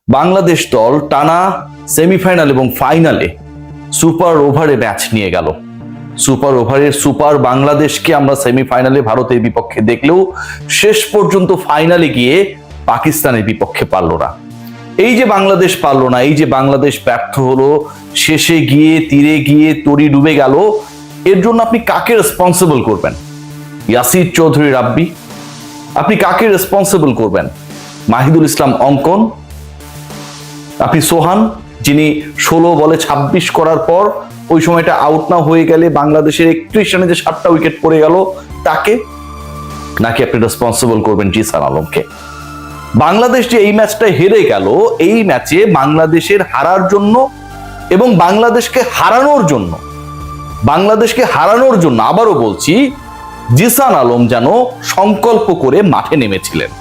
বাংলাদেশ দল টানা সেমিফাইনাল এবং ফাইনালে সুপার ওভারে ম্যাচ নিয়ে গেল। সুপার ওভারের সুপার বাংলাদেশকে আমরা সেমিফাইনালে ভারতের বিপক্ষে দেখলেও শেষ পর্যন্ত ফাইনালে গিয়ে পাকিস্তানের বিপক্ষে পারল না। এই যে বাংলাদেশ পারল না, এই যে বাংলাদেশ ব্যর্থ হলো, শেষে গিয়ে তীরে গিয়ে তরি ডুবে গেল, এর জন্য আপনি কাকে রেসপন্সিবল করবেন? ইয়াসির চৌধুরী রাব্বি? আপনি কাকে রেসপন্সিবল করবেন? মাহিদুল ইসলাম অঙ্কন? আপনি সোহান, যিনি 16 বলে 26 করার পর ওই সময়টা আউট না হয়ে গেলে বাংলাদেশের 31 রানে যে 7টা উইকেট পড়ে গেল তাকে? নাকি আপনি রেসপন্সিবল করবেন জিসান আলমকে? বাংলাদেশ যে এই ম্যাচটা হেরে গেল, এই ম্যাচে বাংলাদেশের হারার জন্য এবং বাংলাদেশকে হারানোর জন্য আবারও বলছি, জিসান আলম যেন সংকল্প করে মাঠে নেমেছিলেন।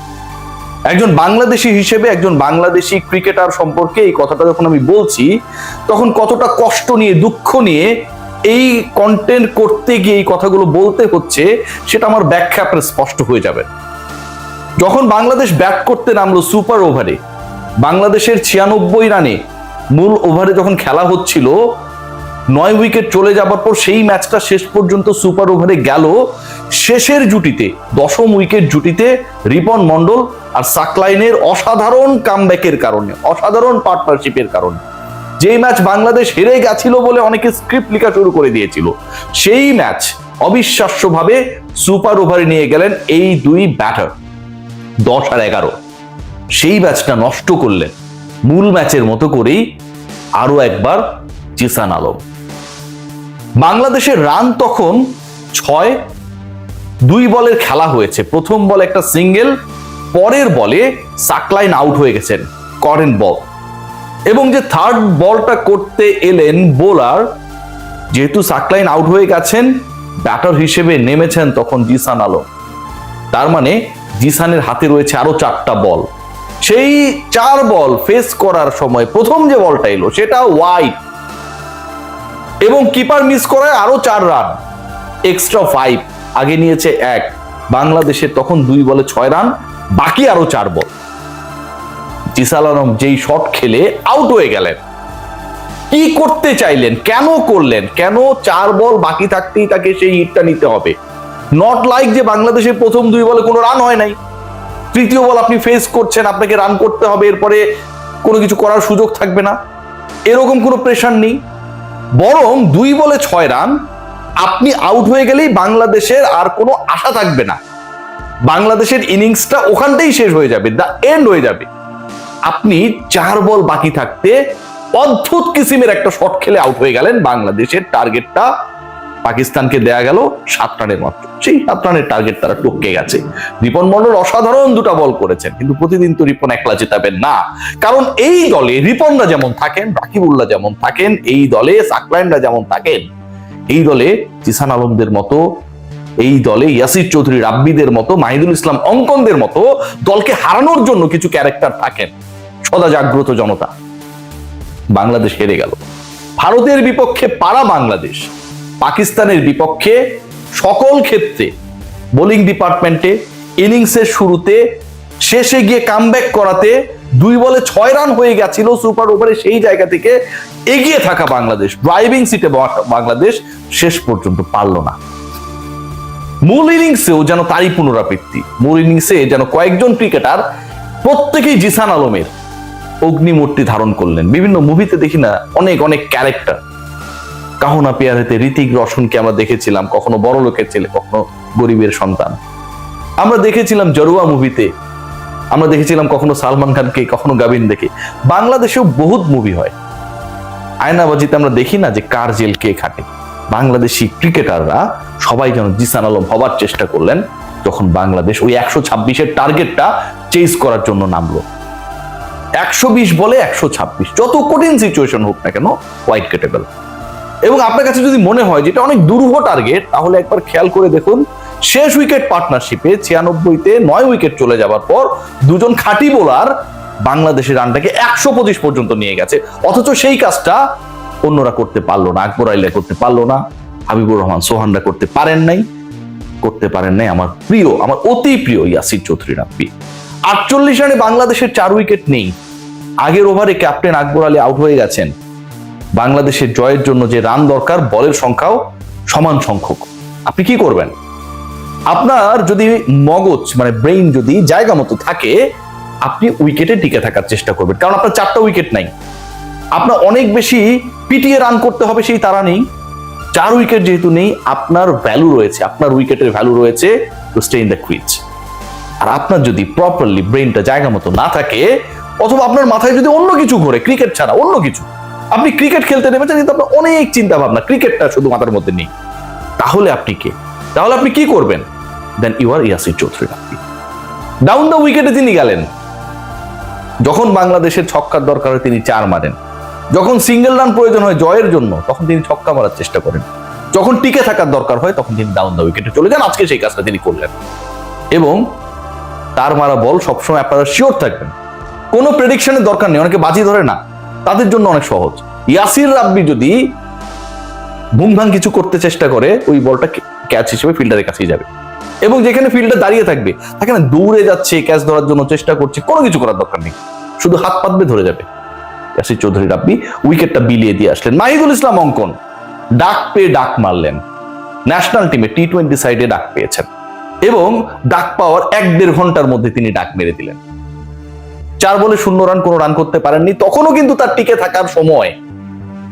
একজন বাংলাদেশি হিসেবে, একজন বাংলাদেশি ক্রিকেটার সম্পর্কে এই কথাটা যখন আমি বলছি, তখন কতটা কষ্ট নিয়ে, দুঃখ নিয়ে এই কন্টেন্ট করতে গিয়ে এই কথাগুলো বলতে হচ্ছে সেটা আমার ব্যাখ্যা আপনার স্পষ্ট হয়ে যাবে। যখন বাংলাদেশ ব্যাট করতে নামলো সুপার ওভারে, বাংলাদেশের 96 রানে মূল ওভারে যখন খেলা হচ্ছিল, 9 উইকেট চলে যাবার পর সেই ম্যাচটা শেষ পর্যন্ত সুপার ওভারে গেল শেষের জুটিতে, 10ম উইকেট জুটিতে রিপন মন্ডল আর সাকলাইনের অসাধারণ কামব্যাকের কারণে, অসাধারণ পার্টনারশিপের কারণে। যেই ম্যাচ বাংলাদেশ হেরে গেছিল বলে অনেকে স্ক্রিপ্ট লেখা শুরু করে দিয়েছিল, সেই ম্যাচ অবিশ্বাস্যভাবে সুপার ওভারে নিয়ে গেলেন এই দুই ব্যাটার, 10 আর 11। সেই ম্যাচটা নষ্ট করলেন মূল ম্যাচের মতো করেই আরো একবার জিসান আলম। বাংলাদেশের রান তখন 6, 2 বলের খেলা হয়েছে। প্রথম বলে একটা সিঙ্গেল, পরের বলে সাকলাইন আউট হয়ে গেছেন, করেন্ট বল। এবং যে থার্ড বলটা করতে এলেন বোলার, যেহেতু সাকলাইন আউট হয়ে গেছেন, ব্যাটার হিসেবে নেমেছেন তখন জিসান আলম। তার মানে জিসানের হাতে রয়েছে আরো 4টা বল। সেই 4 বল ফেস করার সময় প্রথম যে বলটা এলো সেটা ওয়াইড, এবং কিপার মিস করায় আরো 4 রান, এক্সট্রা 5, আগে নিয়েছে 1। বাংলাদেশের তখন 2 বলে 6 রান, বাকি আরো 4 বল। জিসান আলম যেই শট খেলে আউট হয়ে গেলেন। কি করতে চাইলেন? কেন করলেন? কেন 4 বল বাকি থাকতেই তাকে সেই হিটটা নিতে হবে? নট লাইক যে বাংলাদেশের প্রথম 2 বলে কোনো রান হয় নাই, তৃতীয় বল আপনি ফেস করছেন, আপনাকে রান করতে হবে, এরপরে কোনো কিছু করার সুযোগ থাকবে না, এরকম কোনো প্রেশার নেই। বরং 2 বলে 6 রান, আপনি আউট হয়ে গেলেই বাংলাদেশের আর কোনো আশা থাকবে না, বাংলাদেশের ইনিংসটা ওখানটাই শেষ হয়ে যাবে, দ্য এন্ড হয়ে যাবে। আপনি 4 বল বাকি থাকতে অদ্ভুত কিসিমের একটা শট খেলে আউট হয়ে গেলেন। বাংলাদেশের টার্গেটটা পাকিস্তানকে দেয়া গেল 7 রানের মাত্র। সেই 7 রানের টার্গেট তারা টপকে গেছে। রিপন মন্ডল অসাধারণ 2টা বল করেছেন, কিন্তু প্রতিদিন তো রিপন একলা জেতাবেন না। কারণ এই দলে রিপনরা যেমন থাকেন, রাকিবুল্লাহ যেমন থাকেন, এই দলে সাকলাইনরা যেমন থাকেন, এই দলে জিসান আলমদের মতো, এই দলে ইয়াসির চৌধুরী রাব্বিদের মতো, মাহিদুল ইসলাম অঙ্কনদের মতো দলকে হারানোর জন্য কিছু ক্যারেক্টার থাকেন, সদা জাগ্রত জনতা। বাংলাদেশ হেরে গেল। ভারতের বিপক্ষে পারা বাংলাদেশ পাকিস্তানের বিপক্ষে সকল ক্ষেত্রে, বোলিং ডিপার্টমেন্টে, ইনিংসের শুরুতে, শেষে গিয়ে কামব্যাক করাতে 2 বলে 6 রান হয়ে গেছিল সুপার ওভারে, সেই জায়গা থেকে এগিয়ে থাকা বাংলাদেশ, ড্রাইভিং সিটে বাংলাদেশ শেষ পর্যন্ত পারল না। মূল ইনিংসেও যেন তারই পুনরাবৃত্তি। মূল ইনিংসে যেন কয়েকজন ক্রিকেটার প্রত্যেকেই জিসান আলমের অগ্নিমূর্তি ধারণ করলেন। বিভিন্ন মুভিতে দেখি না অনেক অনেক ক্যারেক্টার, কাহো না প্যারেতে ঋতিক রোশনকে আমরা দেখেছিলাম, কখনো বড় লোকের ছেলে, কখনো গরিবের সন্তান। আমরা দেখেছিলাম জরুয়া মুভিতে, আমরা দেখেছিলাম কখনো সালমান খানকে, কখনো গোবিন্দকে। বাংলাদেশেও বহুত মুভি হয়। আয়নাবাজিতে আমরা দেখি না যে কার জেল কে খাটে। বাংলাদেশি ক্রিকেটাররা সবাই যেন জিসান আলম হবার চেষ্টা করলেন যখন বাংলাদেশ ওই 126-এর টার্গেটটা চেজ করার জন্য নামলো। 120 বলে 126, যত কঠিন সিচুয়েশন হোক না কেন ওয়াইড কেটেবল। এবং আপনার কাছে যদি মনে হয় যেটা অনেক দুরূহ টার্গেট, তাহলে একবার খেয়াল করে দেখুন, শেষ উইকেট পার্টনারশিপে 96-তে 9 উইকেট চলে যাবার পর 2 জন খাঁটি বোলার বাংলাদেশের রানটাকে 125 পর্যন্ত নিয়ে গেছে। অথচ সেই কাজটা অন্যরা করতে পারলো না, আকবর আইলা করতে পারলো না, হাবিবুর রহমান সোহানরা করতে পারেন নাই আমার প্রিয়, আমার অতি প্রিয় ইয়াসির চৌধুরী রাব্বি। 48 রানে বাংলাদেশের 4 উইকেট নেই, আগের ওভারে ক্যাপ্টেন আকবর আলী আউট হয়ে গেছেন। বাংলাদেশের জয়ের জন্য যে রান দরকার, বলের সংখ্যাও সমান সংখ্যক। আপনি কি করবেন? আপনার যদি মগজ মানে ব্রেইন যদি জায়গা মতো থাকে, আপনি উইকেটে টিকে থাকার চেষ্টা করবেন, কারণ আপনার 4টা উইকেট নাই। আপনার অনেক বেশি পিটিয়ে রান করতে হবে সেই তারা নেই। 4 উইকেট যেহেতু নেই, আপনার ভ্যালু রয়েছে, আপনার উইকেটের ভ্যালু রয়েছে to stay in the crease. আর আপনার যদি প্রপারলি ব্রেইনটা জায়গা মতো না থাকে, অথবা আপনার মাথায় যদি অন্য কিছু ঘোরে, ক্রিকেট ছাড়া অন্য কিছু, আপনি ক্রিকেট খেলতে নেমেছেন কিন্তু আপনার অনেক চিন্তা ভাবনা, ক্রিকেটটা শুধু মাথার মধ্যে নেই, তাহলে আপনি কে? তাহলে আপনি কি করবেন? Then you are Yasir Chowdhury Rabbi. Down the উইকেটে তিনি গেলেন। যখন বাংলাদেশের ছক্কার দরকার হয় তিনি 4 মারেন, যখন সিঙ্গেল রান প্রয়োজন হয় জয়ের জন্য তখন তিনি ছক্কা মারার চেষ্টা করেন, যখন টিকে থাকার দরকার হয় তখন তিনি ডাউন দ্য উইকেটে চলে যান। আজকে সেই কাজটা তিনি করলেন, এবং তার মারা বল সবসময় আপনারা শিওর থাকবেন। কোনো প্রেডিকশনের দরকার নেই, অনেকে বাজি ধরে না, তাদের জন্য অনেক সহজ। ইয়াসির রাব্বি যদি ভুংভাং কিছু করতে চেষ্টা করে, ওই বলটা ক্যাচ হিসেবে ফিল্ডারের কাছেই যাবে, এবং যেখানে ফিল্ডার দাঁড়িয়ে থাকবে সেখানে দৌড়ে যাচ্ছে, ক্যাচ ধরার জন্য চেষ্টা করছে, কোনো কিছু করার দরকার নেই, শুধু হাত পাতবে ধরে যাবে। ইয়াসির চৌধুরী রাব্বি উইকেটটা বিলিয়ে দিয়ে আসলেন। মাহিদুল ইসলাম অঙ্কন ডাক পেয়ে ডাক মারলেন, ন্যাশনাল টিমে টি20 সাইডে ডাক পেয়েছেন, এবং ডাক পাওয়ার 1-1.5 ঘন্টার মধ্যে তিনি ডাক মেরে দিলেন। 4 বলে 0 রান, কোনো রান করতে পারেননি, তখনও কিন্তু তার টিকে থাকার সময়।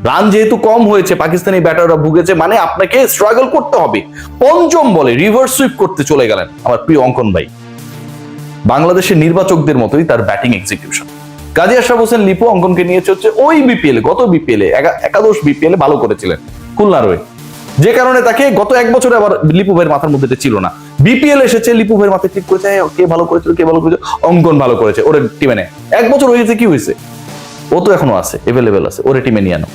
রান যেহেতু কম হয়েছে, পাকিস্তানি ব্যাটাররা ভুগেছে, মানে আপনাকে স্ট্রাগল করতে হবে। 5ম বলে রিভার্স সুইপ করতে চলে গেলেন আমার প্রিয় অঙ্কন ভাই। বাংলাদেশের নির্বাচকদের মতোই তার ব্যাটিং এক্সিকিউশন। কাজী আশরাফ হোসেন লিপু অঙ্কনকে নিয়েছে হচ্ছে ওই বিপিএল, গত বিপিএল একাদশ বিপিএল ভালো করেছিলেন খুলনার হয়ে, যে কারণে তাকে গত 1 বছরে আবার লিপু ভাইয়ের মাথার মধ্যে ছিল না। বিপিএল এসেছে, লিপু ভাইয়ের মাথায় ঠিক করেছে কে ভালো করেছিল, কে ভালো করেছে, অঙ্কন ভালো করেছে, ওরে টিমে নেয়। 1 বছর হয়েছে, কি হয়েছে? ও তো এখনো আছে, এভেলেবেল আছে, ওরে টিমে নিয়ে আনো।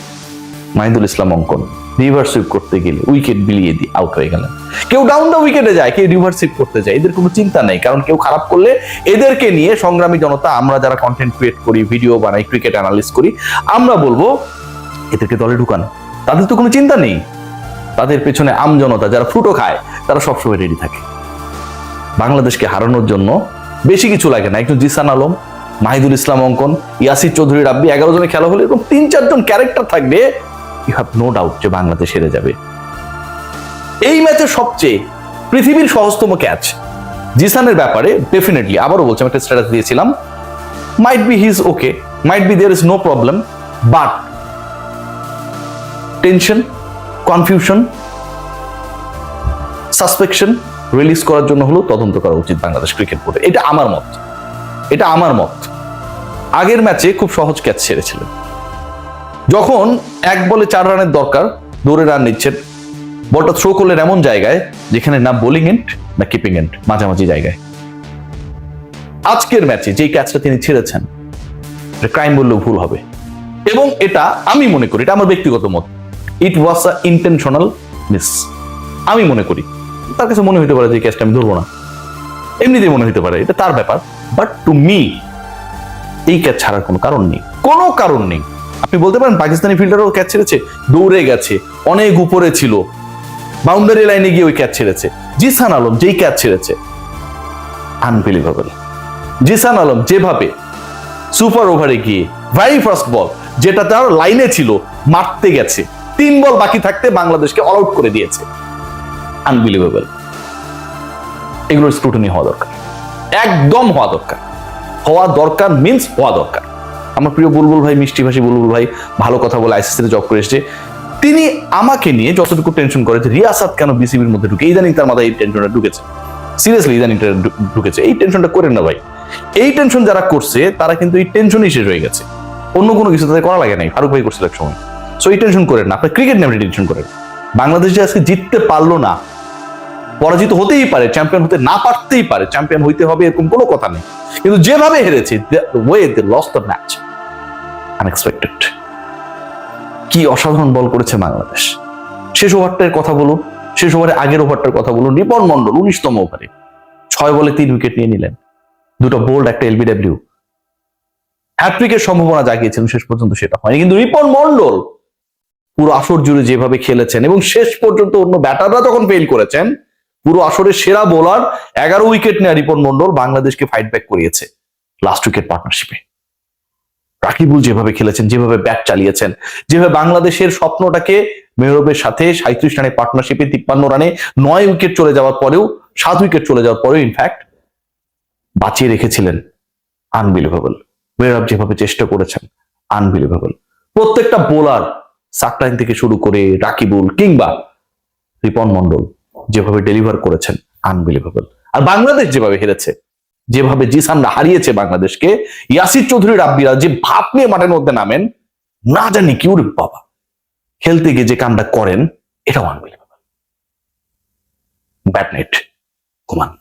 মাহিদুল ইসলাম অঙ্কন রিভার্স সুইপ করতে গেলে উইকেট বিলিয়ে দিয়ে আউট হয়ে গেলেন। কেউ ডাউন দ্য উইকেটে যায়, কেউ রিভার্স সুইপ করতে যায়, এদের কোনো চিন্তা নেই, কারণ কেউ খারাপ করলে এদেরকে নিয়ে সংগ্রামী জনতা, আমরা যারা কন্টেন্ট ক্রিয়েট করি, ভিডিও বানাই, ক্রিকেট অ্যানালিস্ট করি, আমরা বলবো এদেরকে দলে ঢুকান। তাদের তো কোনো চিন্তা নেই, তাদের পেছনে আম জনতা যারা ফ্রুটো খায় তারা সবসময় রেডি থাকে। বাংলাদেশকে হারানোর জন্য বেশি কিছু লাগে না, একজন জিসান আলম, মাহিদুল ইসলাম অঙ্কন, ইয়াসির চৌধুরী রাব্বি, 11 জনের খেলা হলে এরকম 3-4 জন ক্যারেক্টার থাকবে, ইউ হ্যাভ নো ডাউট যে বাংলাদেশ হেরে যাবে। এই ম্যাচের সবচেয়ে পৃথিবীর সহজতম ক্যাচ জিসানের ব্যাপারে ডেফিনেটলি আবারও বলছি, আমি একটা স্ট্যাটাস দিয়েছিলাম, might be he is okay, might be there is no problem, but tension, confusion, suspicion release করার জন্য হলো তদন্ত করা উচিত বাংলাদেশ ক্রিকেট বোর্ডে। এটা আমার মত, এটা আমার মত। আগের ম্যাচে খুব সহজ ক্যাচ ছেড়েছিলেন, যখন 1 বলে 4 রানের দরকার, দৌড়ে রান নিচ্ছেন, বলটা থ্রো করলেন এমন জায়গায় যেখানে না বোলিং এন্ড না কিপিং এন্ড, মাঝামাঝি জায়গায়। আজকের ম্যাচে যেই ক্যাচটা তিনি ছেড়েছেন, এটা ক্রাইম বললেও ভুল হবে, এবং এটা আমি মনে করি, এটা আমার ব্যক্তিগত মত, ইট ওয়াজ আ ইন্টেনশনাল মিস। আমি মনে করি, তার কাছে মনে হতে পারে যে ক্যাচটা আমি ধরবো না, এমনিতেই মনে হতে পারে, এটা তার ব্যাপার, বাট টু মি এই ক্যাচ ছাড়ার কোনো কারণ নেই, কোনো কারণ নেই। আপনি বলতে পারেন পাকিস্তানি ফিল্ডারও ক্যাচ ছেড়েছে, দৌড়ে গেছে, অনেক উপরে ছিল, বাউন্ডারি লাইনে গিয়ে ওই ক্যাচ ছেড়েছে। জিসান আলম যেই ক্যাচ ছেড়েছে, আনবিলিভেবল। জিসান আলম যেভাবে সুপার ওভারে গিয়ে ভেরি ফার্স্ট বল, যেটা তার লাইনে ছিল, মারতে গেছে, 3 বল বাকি থাকতে বাংলাদেশকে অল আউট করে দিয়েছে, আনবিলিভেবল। এগুলোর স্ক্রুটিনি হওয়া দরকার, একদম হওয়া দরকার, হওয়া দরকার মিন্স হওয়া দরকার। আমার প্রিয় বুলবুল ভাই, মিষ্টি ভাষী বুলবুল ভাই, ভালো কথা বলে আইসিসিতে জব করে এসেছে, তিনি আমাকে নিয়ে যতটুকু টেনশন করে যে রিয়াসাত কেন বিসিবির মধ্যে ঢুকে, ইদানিং তার মাথায় এই টেনশনটা ঢুকেছে, সিরিয়াসলি ইদানিংটা ঢুকেছে। এই টেনশনটা করেন না ভাই, এই টেনশন যারা করছে তারা কিন্তু এই টেনশনই শেষ হয়ে গেছে, অন্য কোনো কিছু তাদের করা লাগে নাই, ফারুক ভাই করছিল এক সময়। সো এই টেনশন করেন না, আপনার ক্রিকেট নিয়ে টেনশন করেন। বাংলাদেশ যে আজকে জিততে পারলো না, পরাজিত হতেই পারে, চ্যাম্পিয়ন হতে না পারতেই পারে, চ্যাম্পিয়ন হইতে হবে এরকম কোনো কথা নেই, কিন্তু যেভাবে হেরেছে, way they lost the match, unexpected. কি অসাধারণ বল করেছে বাংলাদেশ। শেষ ওভারটার কথা বলুন, শেষ ওভারে আগের ওভারটার কথা বলুন, রিপন মন্ডল 19তম ওভারে 6 বলে 3 উইকেট নিয়ে নিলেন, 2টা বোল্ড, একটা এলবিডব্লিউ, হ্যাট্রিকের সম্ভাবনা জাগিয়েছিলেন, শেষ পর্যন্ত সেটা হয়নি। কিন্তু রিপন মন্ডল পুরো আসর জুড়ে যেভাবে খেলেছেন, এবং শেষ পর্যন্ত অন্য ব্যাটাররা যখন ফেল করেছেন, পুরো আসরের সেরা বোলার, 11 উইকেট নেওয়া রিপন মন্ডল বাংলাদেশকে ফাইট ব্যাক করিয়েছে লাস্ট উইকেট পার্টনারশিপে। রাকিবুল যেভাবে খেলেছেন, যেভাবে ব্যাট চালিয়েছেন, যেভাবে বাংলাদেশের স্বপ্নটাকে মেহরবের সাথে 37 রানে পার্টনারশিপে 53 রানে 9 উইকেট চলে যাওয়ার পরেও, 7 উইকেট চলে যাওয়ার পরেও ইনফ্যাক্ট বাঁচিয়ে রেখেছিলেন। আনবিলিভেবল। মেহরব যেভাবে চেষ্টা করেছেন, আনবিলিভেবল। প্রত্যেকটা বোলার সাকলাইন থেকে শুরু করে রাকিবুল কিংবা রিপন মন্ডল যেভাবে ডেলিভার করেছেন, আনবিলিভেবল। আর বাংলাদেশ যেভাবে হেরেছে, যেভাবে জিসানরা হারিয়েছে বাংলাদেশকে, ইয়াসির চৌধুরী রাব্বিরা যে ভাব নিয়ে মাঠের মধ্যে নামেন, না জানি কি ওরে বাবা, খেলতে গিয়ে যে কামটা করেন, এটাও আনবিলিভেবল। ব্যাট নেট, ঘুমান।